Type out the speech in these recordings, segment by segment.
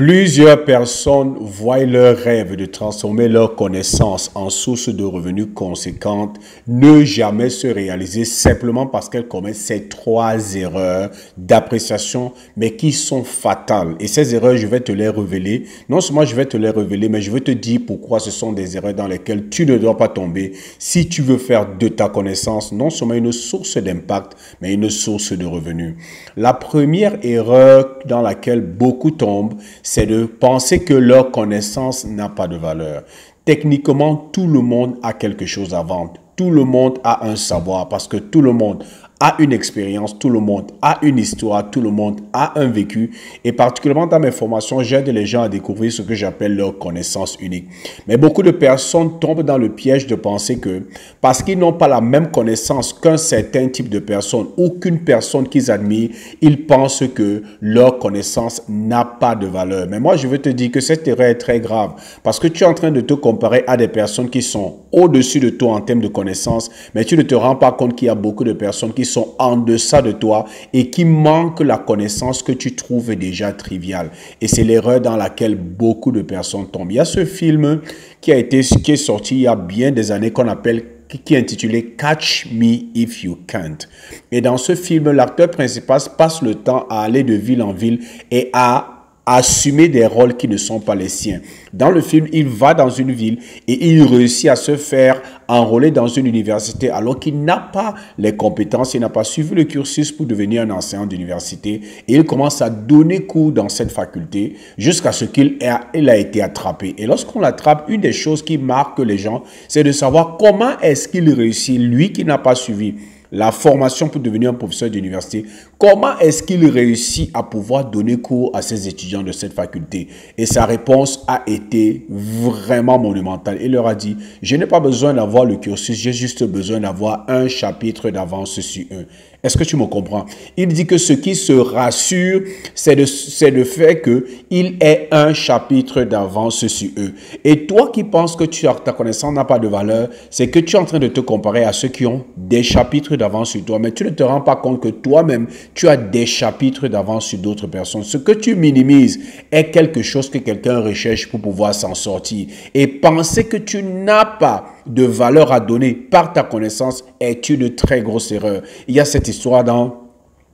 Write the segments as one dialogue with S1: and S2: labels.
S1: Plusieurs personnes voient leur rêve de transformer leurs connaissances en source de revenus conséquentes ne jamais se réaliser simplement parce qu'elles commettent ces trois erreurs d'appréciation, mais qui sont fatales. Et ces erreurs, je vais te les révéler. Non seulement je vais te les révéler, mais je vais te dire pourquoi ce sont des erreurs dans lesquelles tu ne dois pas tomber si tu veux faire de ta connaissance non seulement une source d'impact, mais une source de revenus. La première erreur dans laquelle beaucoup tombent, c'est de penser que leur connaissance n'a pas de valeur. Techniquement, tout le monde a quelque chose à vendre. Tout le monde a un savoir parce que tout le monde a une expérience, tout le monde a une histoire, tout le monde a un vécu. Et particulièrement dans mes formations, j'aide les gens à découvrir ce que j'appelle leur connaissance unique. Mais beaucoup de personnes tombent dans le piège de penser que parce qu'ils n'ont pas la même connaissance qu'un certain type de personne ou qu'une personne qu'ils admirent, ils pensent que leur connaissance n'a pas de valeur. Mais moi, je veux te dire que cette erreur est très grave parce que tu es en train de te comparer à des personnes qui sont au-dessus de toi en termes de connaissances, mais tu ne te rends pas compte qu'il y a beaucoup de personnes qui sont en deçà de toi et qui manquent la connaissance que tu trouves déjà triviale. Et c'est l'erreur dans laquelle beaucoup de personnes tombent. Il y a ce film qui est sorti il y a bien des années qui est intitulé Catch Me If You Can't. Et dans ce film, l'acteur principal passe le temps à aller de ville en ville et à assumer des rôles qui ne sont pas les siens. Dans le film, il va dans une ville et il réussit à se faire enrôler dans une université alors qu'il n'a pas les compétences, il n'a pas suivi le cursus pour devenir un enseignant d'université et il commence à donner cours dans cette faculté jusqu'à ce qu'il a été attrapé. Et lorsqu'on l'attrape, une des choses qui marque les gens, c'est de savoir comment est-ce qu'il réussit, lui qui n'a pas suivi la formation pour devenir un professeur d'université, comment est-ce qu'il réussit à pouvoir donner cours à ses étudiants de cette faculté? Et sa réponse a été vraiment monumentale. Il leur a dit, je n'ai pas besoin d'avoir le cursus, j'ai juste besoin d'avoir un chapitre d'avance sur eux. Est-ce que tu me comprends? Il dit que ce qui se rassure, c'est le fait qu'il ait un chapitre d'avance sur eux. Et toi qui penses que ta connaissance n'a pas de valeur, c'est que tu es en train de te comparer à ceux qui ont des chapitres d'avance sur toi. Mais tu ne te rends pas compte que toi-même, tu as des chapitres d'avance sur d'autres personnes. Ce que tu minimises est quelque chose que quelqu'un recherche pour pouvoir s'en sortir. Et penser que tu n'as pas de valeur à donner par ta connaissance est une très grosse erreur. Il y a cette histoire dans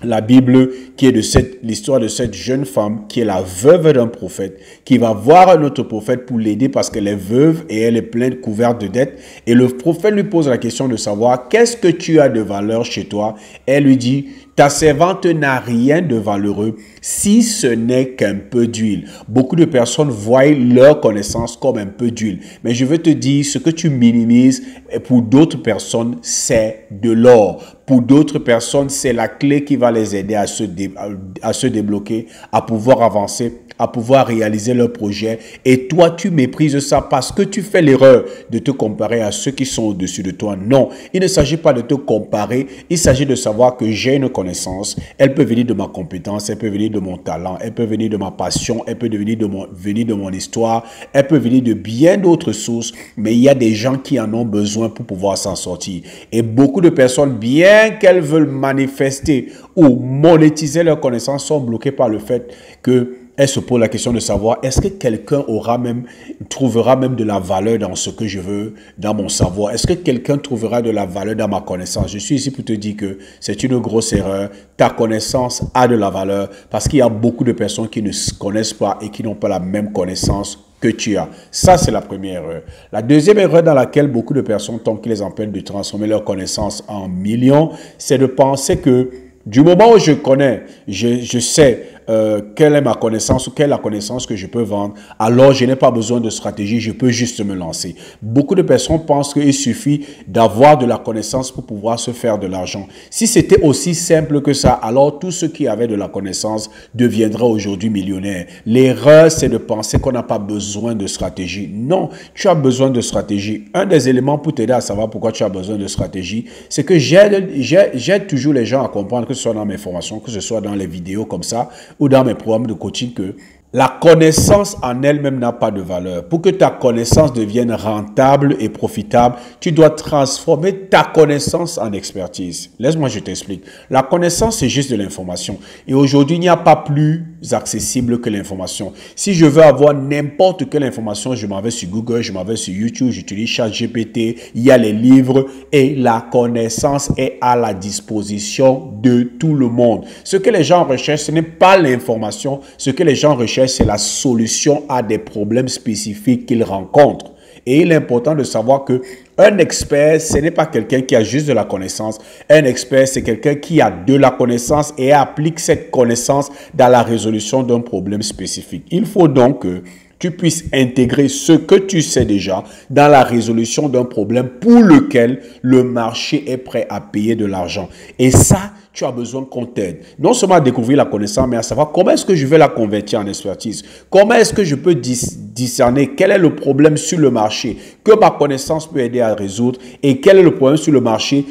S1: la Bible qui est l'histoire de cette jeune femme qui est la veuve d'un prophète, qui va voir un autre prophète pour l'aider parce qu'elle est veuve et elle est pleine couverte de dettes. Et le prophète lui pose la question de savoir qu'est-ce que tu as de valeur chez toi. Elle lui dit, ta servante n'a rien de valeureux si ce n'est qu'un peu d'huile. Beaucoup de personnes voient leur connaissance comme un peu d'huile. Mais je veux te dire, ce que tu minimises pour d'autres personnes, c'est de l'or. Pour d'autres personnes, c'est la clé qui va les aider à se débloquer, à pouvoir avancer, à pouvoir réaliser leur projet. Et toi, tu méprises ça parce que tu fais l'erreur de te comparer à ceux qui sont au-dessus de toi. Non, il ne s'agit pas de te comparer. Il s'agit de savoir que j'ai une connaissance. Elle peut venir de ma compétence, elle peut venir de mon talent, elle peut venir de ma passion, elle peut venir de mon histoire, elle peut venir de bien d'autres sources. Mais il y a des gens qui en ont besoin pour pouvoir s'en sortir. Et beaucoup de personnes, bien qu'elles veulent manifester ou monétiser leurs connaissances, sont bloquées par le fait que elle se pose la question de savoir est-ce que quelqu'un trouvera même de la valeur dans ce que je veux, dans mon savoir? Est-ce que quelqu'un trouvera de la valeur dans ma connaissance? Je suis ici pour te dire que c'est une grosse erreur. Ta connaissance a de la valeur parce qu'il y a beaucoup de personnes qui ne se connaissent pas et qui n'ont pas la même connaissance que tu as. Ça, c'est la première erreur. La deuxième erreur dans laquelle beaucoup de personnes tombent qui les empêche de transformer leur connaissance en millions, c'est de penser que du moment où je connais, je sais quelle est ma connaissance ou quelle est la connaissance que je peux vendre, alors je n'ai pas besoin de stratégie, je peux juste me lancer. Beaucoup de personnes pensent qu'il suffit d'avoir de la connaissance pour pouvoir se faire de l'argent. Si c'était aussi simple que ça, alors tous ceux qui avaient de la connaissance deviendraient aujourd'hui millionnaires. L'erreur, c'est de penser qu'on n'a pas besoin de stratégie. Non, tu as besoin de stratégie. Un des éléments pour t'aider à savoir pourquoi tu as besoin de stratégie, c'est que j'aide toujours les gens à comprendre, que ce soit dans mes formations, que ce soit dans les vidéos comme ça, ou dans mes programmes de coaching, que La connaissance en elle-même n'a pas de valeur. Pour que ta connaissance devienne rentable et profitable, tu dois transformer ta connaissance en expertise. Laisse-moi, je t'explique. La connaissance, c'est juste de l'information. Et aujourd'hui, il n'y a pas plus accessible que l'information. Si je veux avoir n'importe quelle information, je m'en vais sur Google, je m'en vais sur YouTube, j'utilise ChatGPT, il y a les livres et la connaissance est à la disposition de tout le monde. Ce que les gens recherchent, ce n'est pas l'information. Ce que les gens recherchent, c'est la solution à des problèmes spécifiques qu'ils rencontrent. Et il est important de savoir que un expert, ce n'est pas quelqu'un qui a juste de la connaissance. Un expert, c'est quelqu'un qui a de la connaissance et applique cette connaissance dans la résolution d'un problème spécifique. Il faut donc que tu puisses intégrer ce que tu sais déjà dans la résolution d'un problème pour lequel le marché est prêt à payer de l'argent. Et ça, tu as besoin qu'on t'aide. Non seulement à découvrir la connaissance, mais à savoir comment est-ce que je vais la convertir en expertise. Comment est-ce que je peux discerner quel est le problème sur le marché que ma connaissance peut aider à résoudre et quel est le problème sur le marché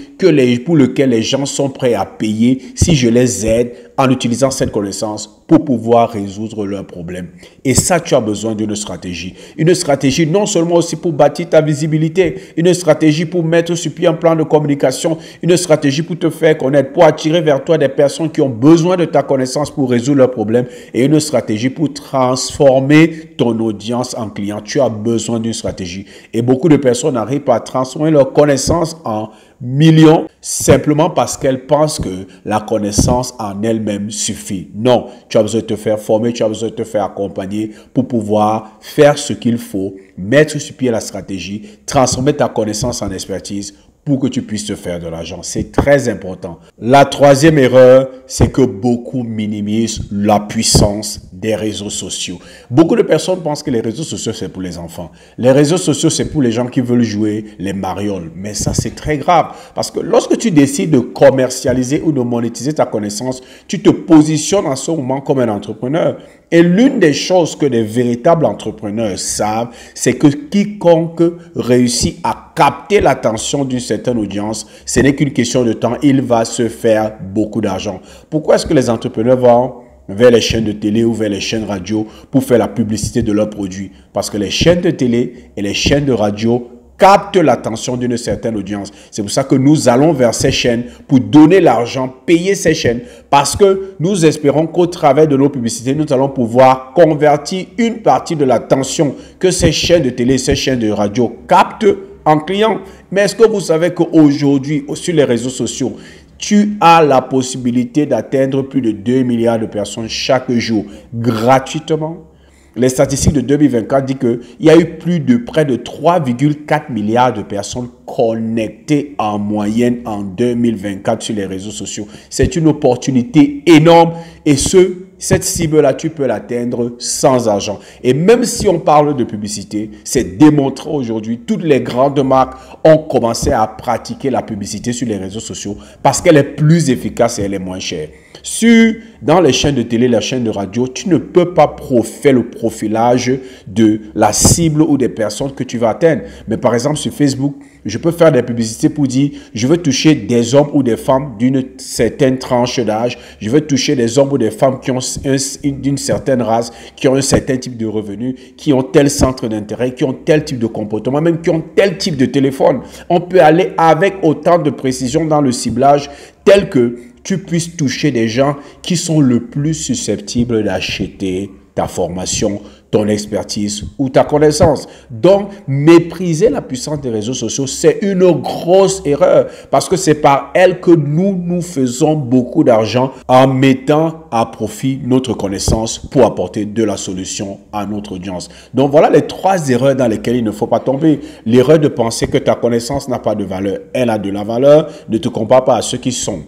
S1: pour lequel les gens sont prêts à payer si je les aide en utilisant cette connaissance pour pouvoir résoudre leurs problèmes. Et ça, tu as besoin d'une stratégie. Une stratégie non seulement aussi pour bâtir ta visibilité, une stratégie pour mettre sur pied un plan de communication, une stratégie pour te faire connaître, pour attirer vers toi des personnes qui ont besoin de ta connaissance pour résoudre leurs problèmes et une stratégie pour transformer ton audience en client. Tu as besoin d'une stratégie. Et beaucoup de personnes n'arrivent pas à transformer leur connaissance en millions simplement parce qu'elles pensent que la connaissance en elle-même suffit. Non, tu as besoin de te faire former, tu as besoin de te faire accompagner pour pouvoir faire ce qu'il faut, mettre sur pied la stratégie, transformer ta connaissance en expertise pour que tu puisses te faire de l'argent. C'est très important. La troisième erreur, c'est que beaucoup minimisent la puissance des réseaux sociaux. Beaucoup de personnes pensent que les réseaux sociaux, c'est pour les enfants. Les réseaux sociaux, c'est pour les gens qui veulent jouer les marioles. Mais ça, c'est très grave. Parce que lorsque tu décides de commercialiser ou de monétiser ta connaissance, tu te positionnes en ce moment comme un entrepreneur. Et l'une des choses que les véritables entrepreneurs savent, c'est que quiconque réussit à capter l'attention d'une certaine audience, ce n'est qu'une question de temps, il va se faire beaucoup d'argent. Pourquoi est-ce que les entrepreneurs vont vers les chaînes de télé ou vers les chaînes radio pour faire la publicité de leurs produits? Parce que les chaînes de télé et les chaînes de radio capte l'attention d'une certaine audience. C'est pour ça que nous allons vers ces chaînes pour donner l'argent, payer ces chaînes, parce que nous espérons qu'au travers de nos publicités, nous allons pouvoir convertir une partie de l'attention que ces chaînes de télé, ces chaînes de radio captent en clients. Mais est-ce que vous savez qu'aujourd'hui, sur les réseaux sociaux, tu as la possibilité d'atteindre plus de 2 milliards de personnes chaque jour gratuitement? Les statistiques de 2024 disent qu'il y a eu près de 3,4 milliards de personnes connectées en moyenne en 2024 sur les réseaux sociaux. C'est une opportunité énorme et cette cible-là, tu peux l'atteindre sans argent. Et même si on parle de publicité, c'est démontré aujourd'hui, toutes les grandes marques ont commencé à pratiquer la publicité sur les réseaux sociaux parce qu'elle est plus efficace et elle est moins chère. Dans les chaînes de télé, les chaînes de radio, tu ne peux pas faire le profilage de la cible ou des personnes que tu vas atteindre. Mais par exemple, sur Facebook, je peux faire des publicités pour dire, je veux toucher des hommes ou des femmes d'une certaine tranche d'âge. Je veux toucher des hommes ou des femmes qui ont d'une certaine race, qui ont un certain type de revenus, qui ont tel centre d'intérêt, qui ont tel type de comportement, même qui ont tel type de téléphone. On peut aller avec autant de précision dans le ciblage tel que tu puisses toucher des gens qui sont le plus susceptibles d'acheter ta formation, ton expertise ou ta connaissance. Donc, mépriser la puissance des réseaux sociaux, c'est une grosse erreur parce que c'est par elle que nous faisons beaucoup d'argent en mettant à profit notre connaissance pour apporter de la solution à notre audience. Donc, voilà les 3 erreurs dans lesquelles il ne faut pas tomber. L'erreur de penser que ta connaissance n'a pas de valeur. Elle a de la valeur. Ne te compare pas à ceux qui sont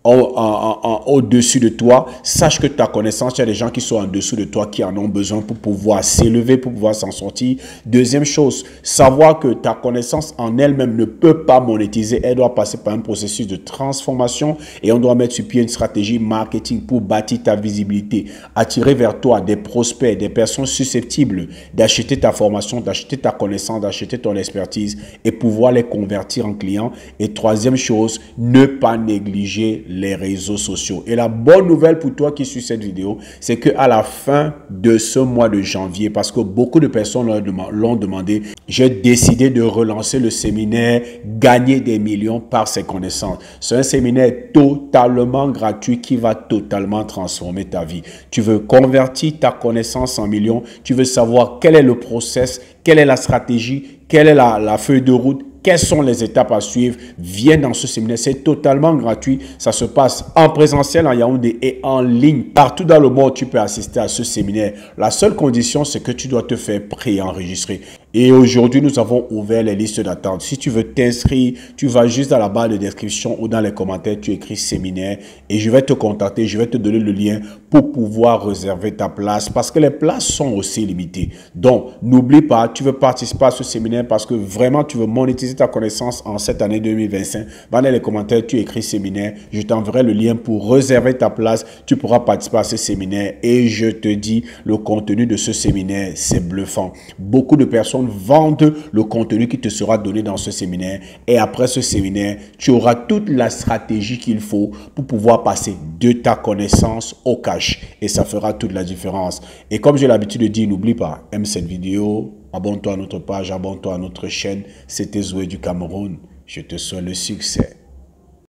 S1: au-dessus de toi. Sache que ta connaissance, il y a des gens qui sont en dessous de toi qui en ont besoin pour pouvoir s'élever, pour pouvoir s'en sortir. Deuxième chose, savoir que ta connaissance en elle-même ne peut pas monétiser. Elle doit passer par un processus de transformation et on doit mettre sur pied une stratégie marketing pour bâtir ta visibilité, attirer vers toi des prospects, des personnes susceptibles d'acheter ta formation, d'acheter ta connaissance, d'acheter ton expertise et pouvoir les convertir en clients. Et troisième chose, ne pas négliger les réseaux sociaux. Et la bonne nouvelle pour toi qui suis cette vidéo, c'est qu'à la fin de ce mois de janvier, parce que beaucoup de personnes l'ont demandé, j'ai décidé de relancer le séminaire Gagner des millions par ses connaissances. C'est un séminaire totalement gratuit qui va totalement transformer ta vie. Tu veux convertir ta connaissance en millions, tu veux savoir quel est le process, quelle est la stratégie, quelle est la feuille de route, quelles sont les étapes à suivre. Viens dans ce séminaire, c'est totalement gratuit. Ça se passe en présentiel, en Yaoundé et en ligne. Partout dans le monde, tu peux assister à ce séminaire. La seule condition, c'est que tu dois te faire pré-enregistrer. Et aujourd'hui, nous avons ouvert les listes d'attente. Si tu veux t'inscrire, tu vas juste dans la barre de description ou dans les commentaires, tu écris séminaire et je vais te contacter, je vais te donner le lien pour pouvoir réserver ta place parce que les places sont aussi limitées. Donc, n'oublie pas, tu veux participer à ce séminaire parce que vraiment, tu veux monétiser ta connaissance en cette année 2025. Va dans les commentaires, tu écris séminaire, je t'enverrai le lien pour réserver ta place. Tu pourras participer à ce séminaire et je te dis, le contenu de ce séminaire, c'est bluffant. Beaucoup de personnes vendent le contenu qui te sera donné dans ce séminaire et après ce séminaire, tu auras toute la stratégie qu'il faut pour pouvoir passer de ta connaissance au cash et ça fera toute la différence. Et comme j'ai l'habitude de dire, n'oublie pas, aime cette vidéo, abonne-toi à notre page, abonne-toi à notre chaîne. C'était Zoé du Cameroun. Je te souhaite le succès.